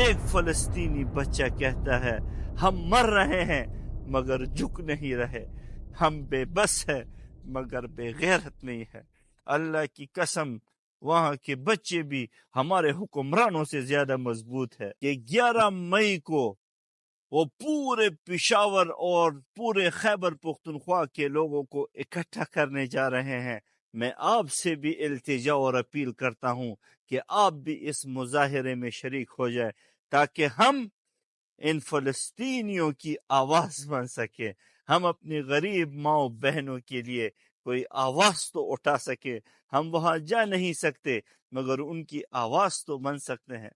ایک فلسطینی بچہ کہتا ہے ہم مر رہے ہیں مگر جھک نہیں رہے، ہم بے بس ہے مگر بے غیرت نہیں ہے۔ اللہ کی قسم وہاں کے بچے بھی ہمارے حکمرانوں سے زیادہ مضبوط ہے۔ کہ 11 مئی کو وہ پورے پشاور اور پورے خیبر پختونخوا کے لوگوں کو اکٹھا کرنے جا رہے ہیں۔ میں آپ سے بھی التجا اور اپیل کرتا ہوں کہ آپ بھی اس مظاہرے میں شریک ہو جائے تاکہ ہم ان فلسطینیوں کی آواز بن سکے، ہم اپنی غریب ماؤں بہنوں کے لیے کوئی آواز تو اٹھا سکے۔ ہم وہاں جا نہیں سکتے مگر ان کی آواز تو بن سکتے ہیں۔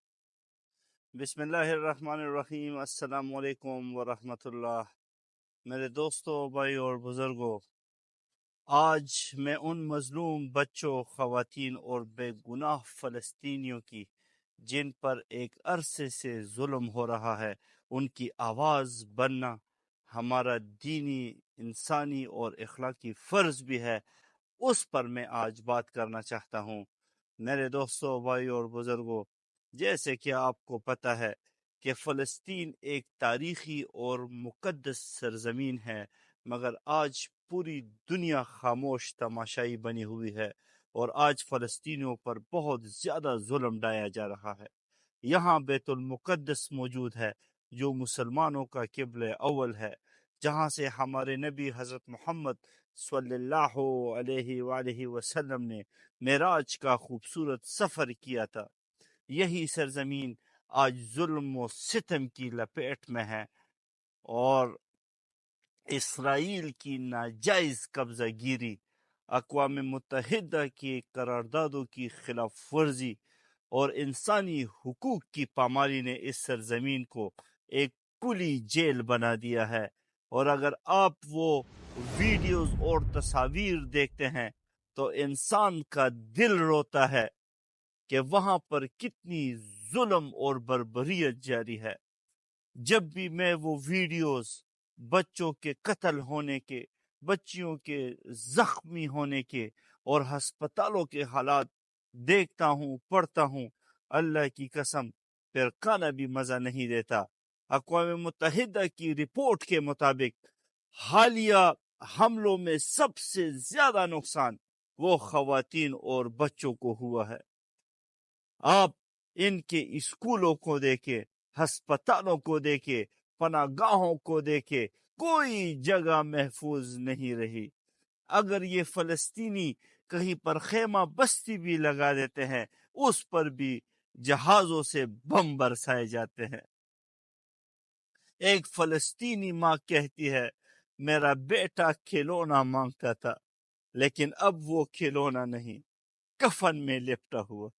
بسم اللہ الرحمن الرحیم۔ السلام علیکم ورحمۃ اللہ۔ میرے دوستوں، بھائی اور بزرگوں، آج میں ان مظلوم بچوں، خواتین اور بے گناہ فلسطینیوں کی جن پر ایک عرصے سے ظلم ہو رہا ہے، ان کی آواز بننا ہمارا دینی، انسانی اور اخلاقی فرض بھی ہے، اس پر میں آج بات کرنا چاہتا ہوں۔ میرے دوستوں، بھائی اور بزرگوں، جیسے کہ آپ کو پتہ ہے کہ فلسطین ایک تاریخی اور مقدس سرزمین ہے، مگر آج پوری دنیا خاموش تماشائی بنی ہوئی ہے اور آج فلسطینیوں پر بہت زیادہ ظلم ڈھایا جا رہا ہے۔ یہاں بیت المقدس موجود ہے جو مسلمانوں کا قبلہ اول ہے، جہاں سے ہمارے نبی حضرت محمد صلی اللہ علیہ وآلہ وسلم نے معراج کا خوبصورت سفر کیا تھا۔ یہی سرزمین آج ظلم و ستم کی لپیٹ میں ہے اور اسرائیل کی ناجائز قبضہ گیری، اقوام متحدہ کی قراردادوں کی خلاف ورزی اور انسانی حقوق کی پامالی نے اس سرزمین کو ایک کھلی جیل بنا دیا ہے۔ اور اگر آپ وہ ویڈیوز اور تصاویر دیکھتے ہیں تو انسان کا دل روتا ہے کہ وہاں پر کتنی ظلم اور بربریت جاری ہے۔ جب بھی میں وہ ویڈیوز بچوں کے قتل ہونے کے، بچیوں کے زخمی ہونے کے اور ہسپتالوں کے حالات دیکھتا ہوں، پڑھتا ہوں، اللہ کی قسم پھر کھانا بھی مزہ نہیں دیتا۔ اقوام متحدہ کی رپورٹ کے مطابق حالیہ حملوں میں سب سے زیادہ نقصان وہ خواتین اور بچوں کو ہوا ہے۔ آپ ان کے اسکولوں کو دیکھیں، ہسپتالوں کو دیکھیں، پناہ گاہوں کو دیکھیں، کوئی جگہ محفوظ نہیں رہی۔ اگر یہ فلسطینی کہیں پر خیمہ بستی بھی لگا دیتے ہیں، اس پر بھی جہازوں سے بم برسائے جاتے ہیں۔ ایک فلسطینی ماں کہتی ہے میرا بیٹا کھلونا مانگتا تھا لیکن اب وہ کھلونا نہیں، کفن میں لپٹا ہوا۔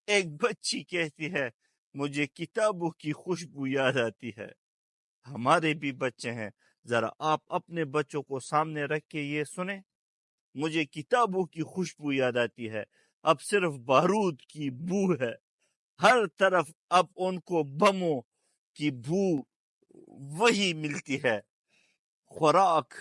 ایک بچی کہتی ہے مجھے کتابوں کی خوشبو یاد آتی ہے۔ ہمارے بھی بچے ہیں، ذرا آپ اپنے بچوں کو سامنے رکھ کے یہ سنیں، مجھے کتابوں کی خوشبو یاد آتی ہے، اب صرف بارود کی بو ہے، ہر طرف اب ان کو بموں کی بو وہی ملتی ہے۔ خوراک،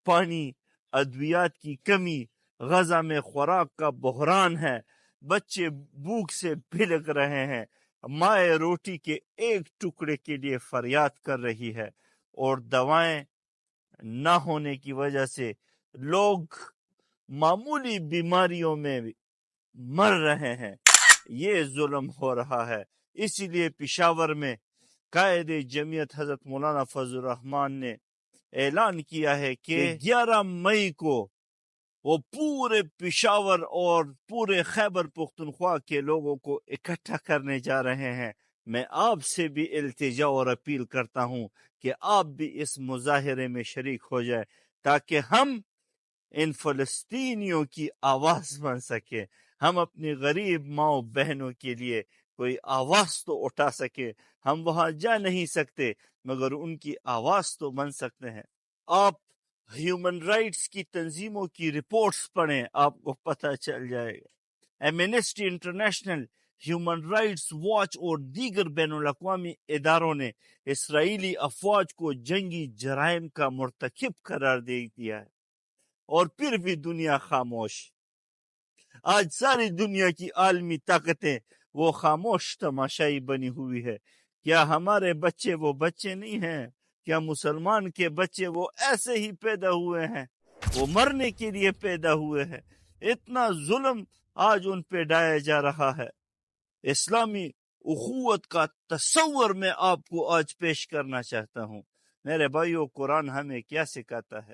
پانی، ادویات کی کمی، غزہ میں خوراک کا بحران ہے، بچے بھوک سے بھلک رہے ہیں، مائیں روٹی کے ایک ٹکڑے کے لیے فریاد کر رہی ہے اور دوائیں نہ ہونے کی وجہ سے لوگ معمولی بیماریوں میں مر رہے ہیں۔ یہ ظلم ہو رہا ہے۔ اسی لیے پشاور میں قائد جمعیت حضرت مولانا فضل الرحمان نے اعلان کیا ہے کہ 11 مئی کو وہ پورے پشاور اور پورے خیبر پختونخوا کے لوگوں کو اکٹھا کرنے جا رہے ہیں۔ میں آپ سے بھی التجا اور اپیل کرتا ہوں کہ آپ بھی اس مظاہرے میں شریک ہو جائے تاکہ ہم ان فلسطینیوں کی آواز بن سکے، ہم اپنی غریب ماؤں بہنوں کے لیے کوئی آواز تو اٹھا سکے۔ ہم وہاں جا نہیں سکتے مگر ان کی آواز تو بن سکتے ہیں۔ آپ ہیومن رائٹس کی تنظیموں کی رپورٹس پڑھیں، آپ کو پتہ چل جائے گا۔ Amnesty International, human rights watch اور دیگر بین الاقوامی اداروں نے اسرائیلی افواج کو جنگی جرائم کا مرتکب قرار دے دیا ہے، اور پھر بھی دنیا خاموش۔ آج ساری دنیا کی عالمی طاقتیں وہ خاموش تماشائی بنی ہوئی ہے۔ کیا ہمارے بچے وہ بچے نہیں ہیں؟ کیا مسلمان کے بچے وہ ایسے ہی پیدا ہوئے ہیں؟ وہ مرنے کے لیے پیدا ہوئے ہیں۔ اتنا ظلم آج ان پہ ڈھایا جا رہا ہے۔ اسلامی اخوت کا تصور میں آپ کو آج پیش کرنا چاہتا ہوں۔ میرے بھائیو، قرآن ہمیں کیا سکھاتا ہے؟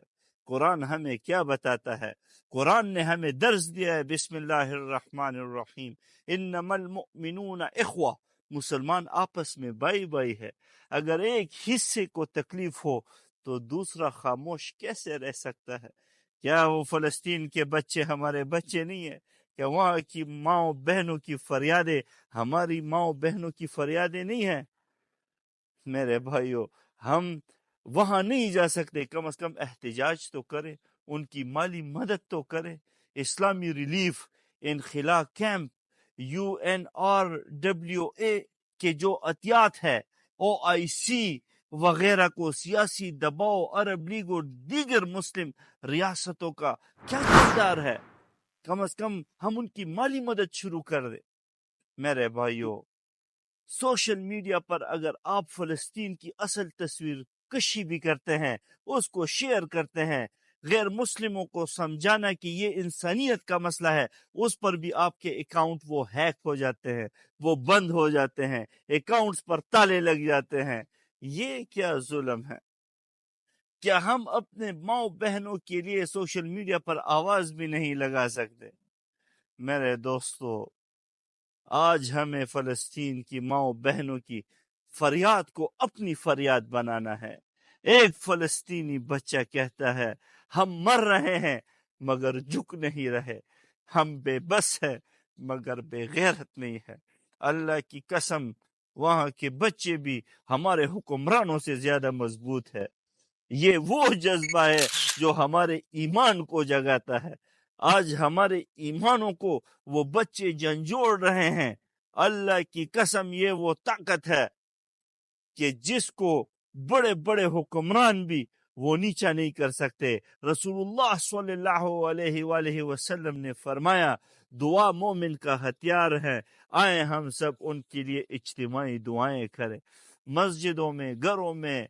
قرآن ہمیں کیا بتاتا ہے؟ قرآن نے ہمیں درس دیا ہے، بسم اللہ الرحمن الرحیم، انما المؤمنون اخوہ، مسلمان آپس میں بھائی بھائی ہے۔ اگر ایک حصے کو تکلیف ہو تو دوسرا خاموش کیسے رہ سکتا ہے؟ کیا وہ فلسطین کے بچے ہمارے بچے نہیں ہیں؟ کہ وہاں کی ماں بہنوں کی فریادیں ہماری ماں بہنوں کی فریادیں نہیں ہیں؟ میرے بھائیو، ہم وہاں نہیں جا سکتے، کم از کم احتجاج تو کریں، ان کی مالی مدد تو کریں۔ اسلامی ریلیف انخلا کیمپ، UNRWA کے جو عطیات ہے، OIC وغیرہ کو سیاسی دباؤ، عرب لیگ اور دیگر مسلم ریاستوں کا کیا کردار ہے؟ کم از کم ہم ان کی مالی مدد شروع کر دیں۔ میرے بھائیو، سوشل میڈیا پر اگر آپ فلسطین کی اصل تصویر کشی بھی کرتے ہیں، اس کو شیئر کرتے ہیں، غیر مسلموں کو سمجھانا کہ یہ انسانیت کا مسئلہ ہے، اس پر بھی آپ کے اکاؤنٹ وہ ہیک ہو جاتے ہیں، وہ بند ہو جاتے ہیں، اکاؤنٹس پر تالے لگ جاتے ہیں۔ یہ کیا ظلم ہے؟ کیا ہم اپنے ماں بہنوں کے لیے سوشل میڈیا پر آواز بھی نہیں لگا سکتے؟ میرے دوستو، آج ہمیں فلسطین کی ماں بہنوں کی فریاد کو اپنی فریاد بنانا ہے۔ ایک فلسطینی بچہ کہتا ہے، ہم مر رہے ہیں مگر جھک نہیں رہے، ہم بے بس ہیں مگر بے غیرت نہیں ہے۔ اللہ کی قسم، وہاں کے بچے بھی ہمارے حکمرانوں سے زیادہ مضبوط ہے۔ یہ وہ جذبہ ہے جو ہمارے ایمان کو جگاتا ہے۔ آج ہمارے ایمانوں کو وہ بچے جھنجھوڑ رہے ہیں۔ اللہ کی قسم، یہ وہ طاقت ہے کہ جس کو بڑے بڑے حکمران بھی وہ نیچا نہیں کر سکتے۔ رسول اللہ صلی اللہ علیہ وآلہ وسلم نے فرمایا، دعا مومن کا ہتھیار ہے۔ آئیں ہم سب ان کے لیے اجتماعی دعائیں کریں، مسجدوں میں، گھروں میں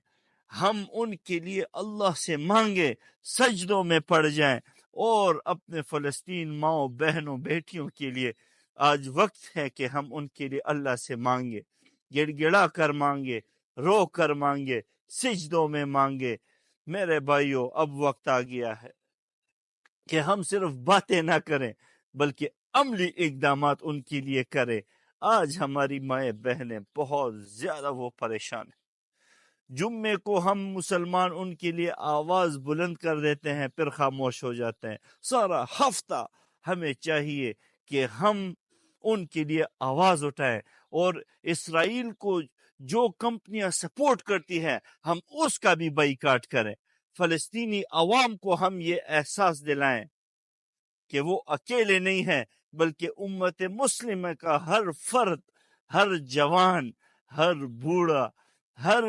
ہم ان کے لیے اللہ سے مانگے، سجدوں میں پڑ جائیں، اور اپنے فلسطین ماؤں بہنوں بیٹیوں کے لیے آج وقت ہے کہ ہم ان کے لیے اللہ سے مانگے، گڑ گڑا کر مانگے، رو کر مانگے، سجدوں میں مانگے۔ میرے بھائیو، اب وقت آ گیا ہے کہ ہم صرف باتیں نہ کریں بلکہ عملی اقدامات ان کے لیے کریں۔ آج ہماری مائیں بہنیں بہت زیادہ وہ پریشان ہیں۔ جمعے کو ہم مسلمان ان کے لیے آواز بلند کر دیتے ہیں، پھر خاموش ہو جاتے ہیں۔ سارا ہفتہ ہمیں چاہیے کہ ہم ان کے لیے آواز اٹھائیں، اور اسرائیل کو جو کمپنیاں سپورٹ کرتی ہیں ہم اس کا بھی بائیکاٹ کریں۔ فلسطینی عوام کو ہم یہ احساس دلائیں کہ وہ اکیلے نہیں ہیں، بلکہ امت مسلمہ کا ہر فرد، ہر جوان، ہر بوڑھا، ہر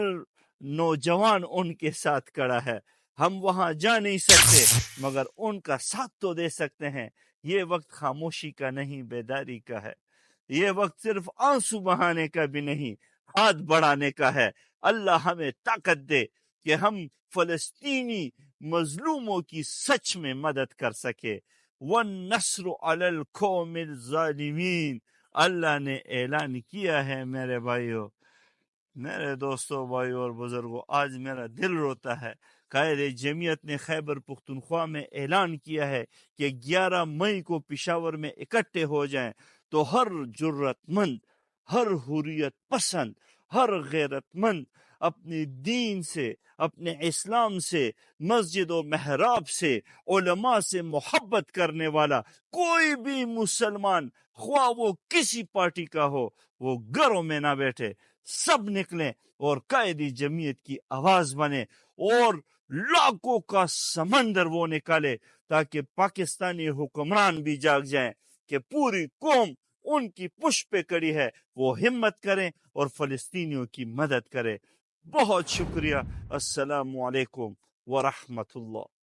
نوجوان ان کے ساتھ کھڑا ہے۔ ہم وہاں جا نہیں سکتے مگر ان کا ساتھ تو دے سکتے ہیں۔ یہ وقت خاموشی کا نہیں، بیداری کا ہے۔ یہ وقت صرف آنسو بہانے کا بھی نہیں، ہاتھ بڑھانے کا ہے۔ اللہ ہمیں طاقت دے کہ ہم فلسطینی مظلوموں کی سچ میں مدد کر سکے۔ وَالنَّصْرُ عَلَى الْقَوْمِ الظَّالِمِينَ، اللہ نے اعلان کیا ہے۔ میرے بھائیو، میرے دوستو، بھائیو اور بزرگوں، آج میرا دل روتا ہے۔ قائد جمعیت نے خیبر پختونخوا میں اعلان کیا ہے کہ 11 مئی کو پشاور میں اکٹھے ہو جائیں، تو ہر جرت مند، ہر حریت پسند، ہر غیرت مند اپنے دین سے، اپنے اسلام سے، مسجد و محراب سے، علماء سے محبت کرنے والا کوئی بھی مسلمان، خواہ وہ کسی پارٹی کا ہو، وہ گھروں میں نہ بیٹھے، سب نکلیں اور قائد جمعیت کی آواز بنے، اور لاکھوں کا سمندر وہ نکالے، تاکہ پاکستانی حکمران بھی جاگ جائیں کہ پوری قوم ان کی پشت پہ کڑی ہے، وہ ہمت کریں اور فلسطینیوں کی مدد کریں۔ بہت شکریہ۔ السلام علیکم ورحمۃ اللہ۔